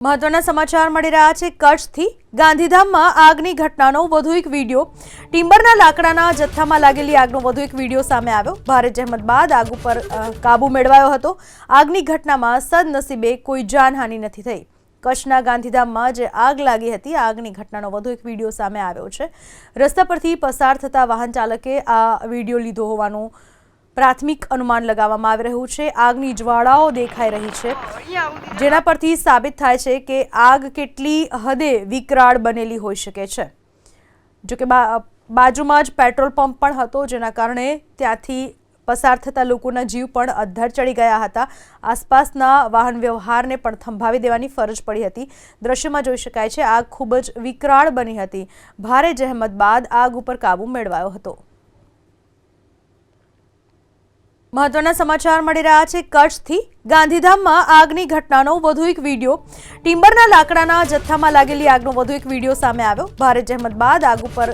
મહત્વના સમાચાર મળી રહ્યા છે કચ્છથી ગાંધીધામમાં આગની ઘટનાનો વધુ એક વિડિયો ટિમ્બરના લાકડાના જથ્થામાં લાગેલી આગનો વધુ એક વિડિયો સામે આવ્યો। ભારે જહેમત બાદ આગ ઉપર કાબુ મેળવાયો હતો। આગની ઘટનામાં સદનસીબે કોઈ જાનહાનિ નથી થઈ। કચ્છના ગાંધીધામમાં જે આગ લાગી હતી આગની ઘટનાનો વધુ એક વિડિયો સામે આવ્યો છે। રસ્તા પરથી પસાર થતા વાહન ચાલકે આ વિડિયો લીધો હોવાનું प्राथमिक अनुमान लगाववामां आवी रह्युं छे। आगनी ज्वाळाओ देखाई रही छे, जेना परथी साबित थाय छे के आग केटली हदे विकराळ बनेली होई शके छे। जो के बाजुमां ज पेट्रोल पंप पण हतो, जेना कारणे त्यांथी पसार थता लोकोना जीव पण अद्धर चढ़ी गया हता। आसपासना वाहन व्यवहारने पण थंभावी देवानी फरज पड़ी हती। दृश्यमां जोई शकाय छे आग खूब ज विकराळ बनी हती। भारे जहेमत बाद आग उपर काबू मेळवायो हतो। મહત્વના સમાચાર મળી રહ્યા છે કચ્છથી ગાંધીધામમાં આગની ઘટનાનો વધુ એક વિડિયો ટિમ્બરના લાકડાના જથ્થામાં લાગેલી આગનો વધુ એક વિડિયો સામે આવ્યો। ભારે જહેમત બાદ આગ ઉપર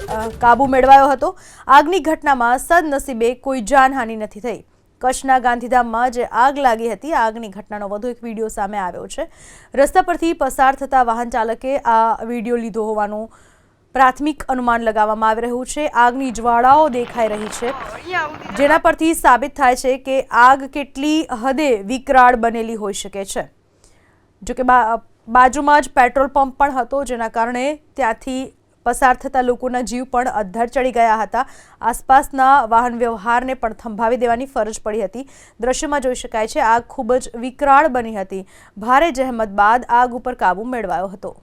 કાબુ મેળવાયો હતો। આગની ઘટનામાં સદનસીબે કોઈ જાનહાનિ નથી થઈ। કચ્છના ગાંધીધામમાં જે આગ લાગી હતી આગની ઘટનાનો વધુ એક વિડિયો સામે આવ્યો છે। રસ્તા પરથી પસાર થતા વાહન ચાલકે આ વિડિયો લીધો હોવાનું प्राथमिक अनुमान लगाववामां आवी रह्युं छे। आगनी ज्वाळाओ देखाई रही छे, जेना परथी साबित थाय छे के आग केटली हदे विकराळ बनेली होई शके छे। जो के बाजुमां ज पेट्रोल पंप पण हतो, जेना कारणे त्यांथी पसार थता लोकोना जीव पण अद्धर चढ़ी गया हता। आसपासना वाहन व्यवहारने पण थंभावी देवानी फरज पड़ी हती। दृश्यमां जोई शकाय छे आग खूब ज विकराळ बनी हती। भारे जहेमत बाद आग उपर काबू मेळवायो हतो।